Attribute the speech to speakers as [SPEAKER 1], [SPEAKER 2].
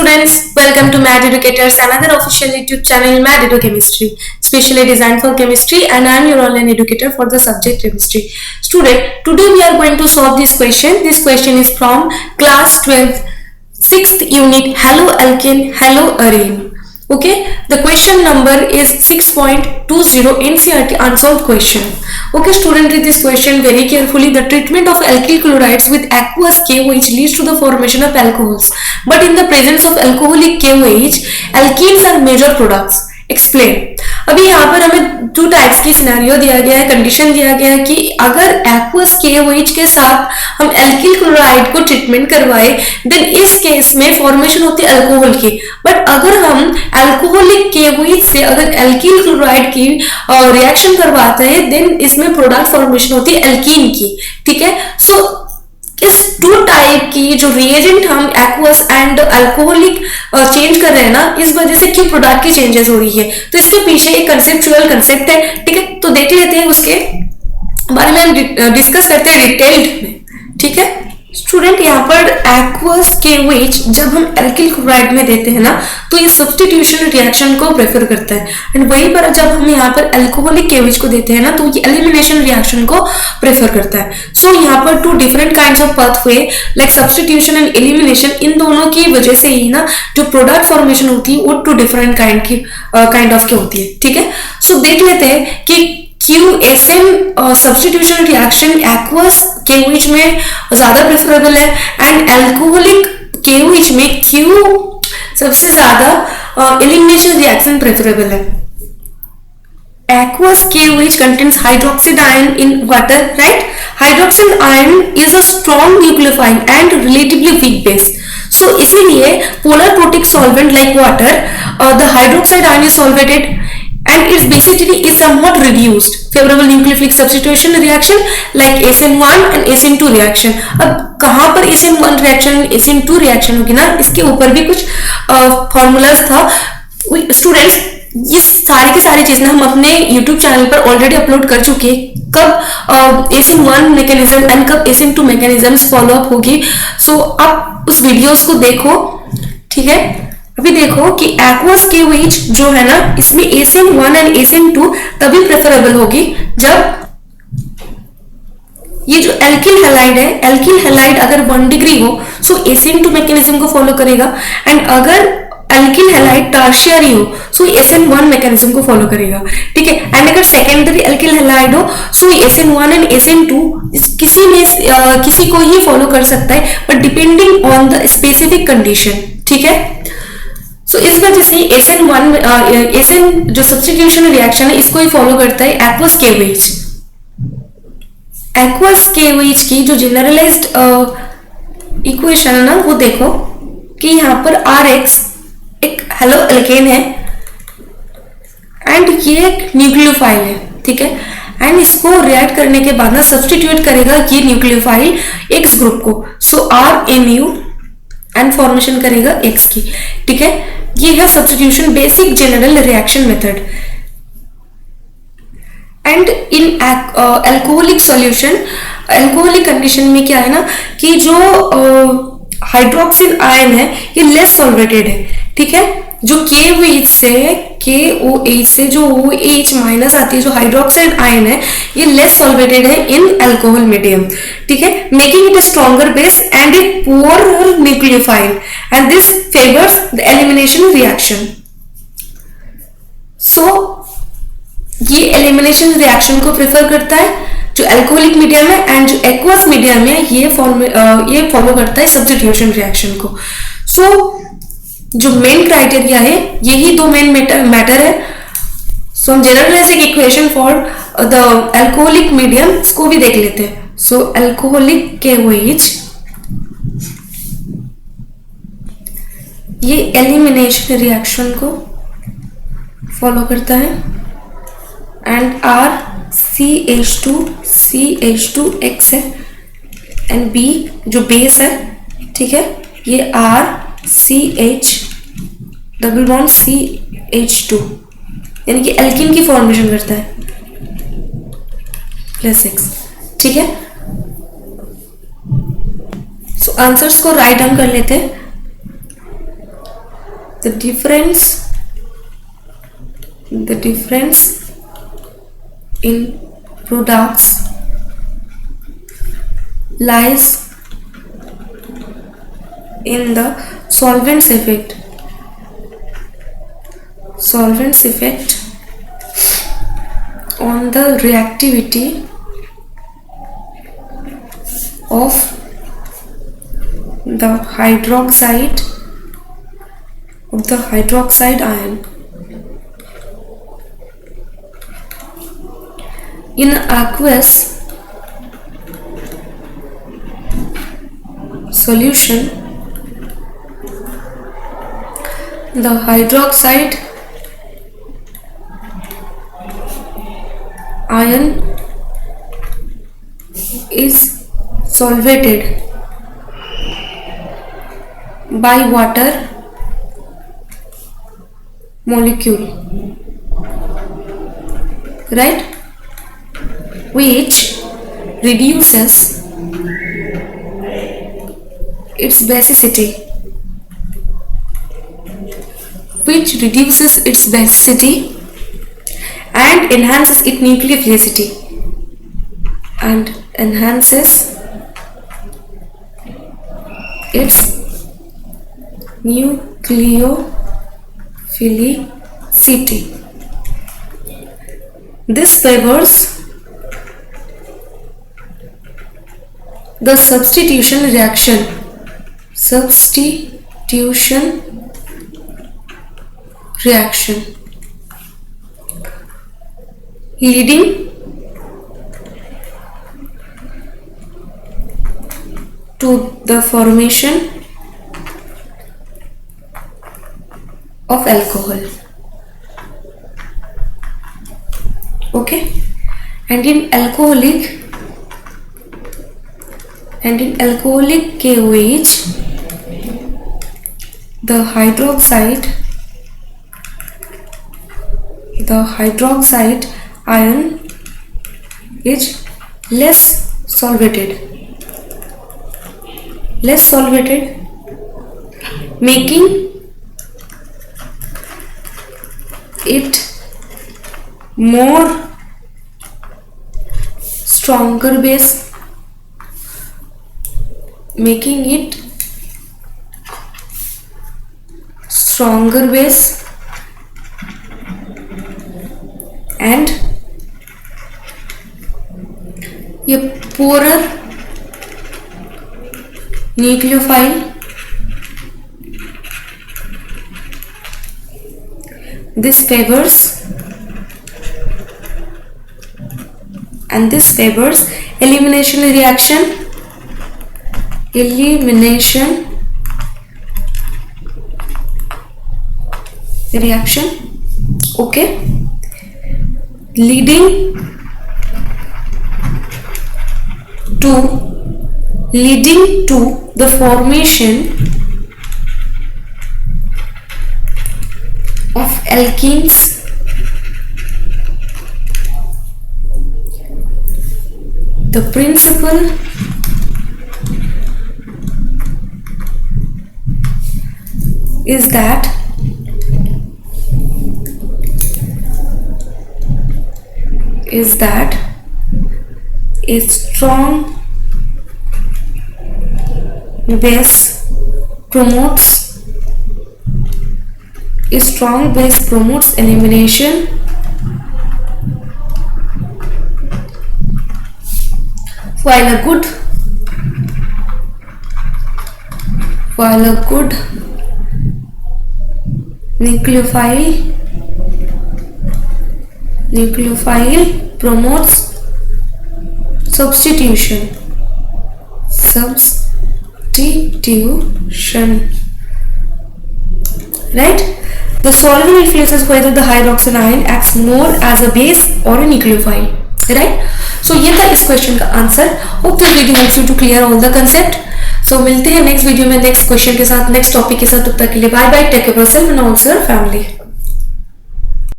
[SPEAKER 1] students, welcome to Mad Educators, another official YouTube channel Mad Edu Chemistry, specially designed for chemistry, and I am your online educator for the subject chemistry. Student, today we are going to solve this question. This question is from class 12th, 6th unit, Hello Alkane, Hello Arene. Okay, the question number is 6.20 NCERT unsolved question. Okay, student, read this question very carefully. The treatment of alkyl chlorides with aqueous KOH leads to the formation of alcohols, but in the presence of alcoholic KOH, alkenes are major products. Explain. अभी यहाँ पर हमें two types की scenario दिया गया है, condition दिया गया है कि अगर एक्वस KOH के साथ हम एल्किल क्लोराइड को ट्रीटमेंट करवाए देन इस केस में फॉर्मेशन होती है अल्कोहल की, बट अगर हम अल्कोहलिक KOH से अगर एल्किल क्लोराइड की रिएक्शन करवाते हैं देन इसमें प्रोडक्ट फॉर्मेशन होती है एल्कीन की. ठीक है, सो इस टू टाइप की जो रिएजेंट हम एक्वस एंड अल्कोहलिक चेंज कर रहे हैं ना, इस वजह से क्यों प्रोडक्ट की चेंजेस हो रही है, तो इसके पीछे एक कंसेप्चुअल कंसेप्ट है. ठीक है, तो देख लेते हैं उसके बारे में हम डिस्कस करते हैं डिटेल्ड में. ठीक है स्टूडेंट, यहाँ पर एक्वस KOH जब हम एल्किल क्लोराइड में देते हैं ना तो ये सब्स्टिट्यूशन रिएक्शन को प्रेफर करता है, एंड वहीं पर जब हम यहाँ पर अल्कोहलिक KOH को देते हैं ना तो ये एलिमिनेशन रिएक्शन को प्रेफर करता है. सो यहाँ पर two different kinds of pathway like substitution and elimination, इन दोनों की वजह से ही ना जो प्रोडक्ट फॉर्मेशन होती है वो टू डिफरेंट काइंड ऑफ की होती है. ठीक है, सो देख लेते हैं कि QSM substitution reaction aqueous KOH में ज्यादा प्रेफरेबल है एंड अल्कोहलिक KOH में Q सबसे ज्यादा एलिमिनेशन रिएक्शन प्रेफरेबल है. Aqueous KOH contains hydroxide ion in water, right? Hydroxide ion is a strong nucleophile and relatively weak base. So इसीलिए polar protic solvent like water, the hydroxide ion is solvated and its basicity is somewhat reduced. Favorable nucleophilic substitution reaction like SN1 and SN2 reaction. अब कहाँ पर SN1 reaction SN2 reaction होगी ना, इसके ऊपर भी कुछ फॉर्मूलाज था. स्टूडेंट्स, ये सारी की सारी चीजें हम अपने YouTube चैनल पर ऑलरेडी अपलोड कर चुके हैं. कब SN1 मैकेनिज्म एंड कब SN2 मैकेनिज्म्स फॉलो अप होगी, सो आप उस वीडियोस को देखो. ठीक है, अभी देखो कि एक्वस KOH जो है ना इसमें SN1 एंड SN2 तभी प्रेफरेबल होगी जब ये जो एल्किल हैलाइड है, एल्किल हैलाइड अगर 1 डिग्री हो सो SN2 मैकेनिज्म को फॉलो करेगा, एंड अगर एल्किल हैलाइड टर्शियरी हो सो SN1 मैकेनिज्म को फॉलो करेगा. ठीक है, एंड अगर सेकेंडरी एल्किल हैलाइड हो सो SN1 एंड SN2 किसी को ही फॉलो कर सकता है, but depending on the specific condition. ठीक है, तो इस वजह से SN जो सब्स्टिट्यूशन रिएक्शन है इसको ही फॉलो करता है एक्वस KOH. एक्वस KOH की जो जनरलाइज्ड इक्वेशन है ना वो देखो कि यहाँ पर RX एक हेलो एल्केन है एंड ये एक न्यूक्लियोफाइल है. ठीक है, एंड इसको रिएक्ट करने के बाद ना सब्स्टिट्यूट करेगा ये न्यूक्लियोफाइल X ग्रुप को, सो RMU एंड फॉर्मेशन करेगा X की. ठीक है, ये है substitution basic general reaction method. And in alcoholic solution, alcoholic condition में क्या है ना कि जो हाइड्रोक्सिल आयन है ये लेस सॉल्वेटेड है. ठीक है, जो KOH से जो OH माइनस आती है, जो हाइड्रोक्साइड आयन है ये लेस सॉल्वेटेड है इन अल्कोहल मीडियम. ठीक है, making it a stronger base and a poor nucleophile, and this favours the elimination reaction. So ये एलिमिनेशन रिएक्शन को प्रेफर करता है जो अल्कोहलिक मीडियम है, एंड जो एक्वस मीडियम है ये फॉलो करता है सब्स्टिट्यूशन रिएक्शन को. सो जो मेन क्राइटेरिया है यही दो मेन मैटर है. सो हम जनरलाइज एक equation for the alcoholic medium इसको भी देख लेते हैं. सो अल्कोहलिक KOH ये एलिमिनेशन रिएक्शन को फॉलो करता है, एंड CH2X है एंड B जो बेस है. ठीक है, ये CH डबल बॉन्ड CH2 यानी कि एल्किन की फॉर्मेशन करता है +X. ठीक है, सो आंसर्स को राइट डाउन कर लेते हैं. The difference in products lies in the solvents effect on the reactivity of the hydroxide ion. In aqueous solution, the hydroxide ion is solvated by water molecule, right, which reduces its basicity, and enhances its nucleophilicity This favors the substitution reaction, leading to the formation of alcohol. Okay, and in alcoholic KOH, the hydroxide ion is less solvated, making it more stronger base, and a poorer nucleophile. This favors elimination reaction, okay, leading to the formation of alkenes. The principle is that a strong base promotes elimination, while a good nucleophile promotes substitution, right? The solvent influences whether the hydroxide ion acts more as a base or a nucleophile, right? So ये था इस question का answer. Hope this video helps you to clear all the concept. So मिलते हैं next video में next question के साथ, next topic के साथ. तब तक के लिए bye bye, take care of yourself and also your family.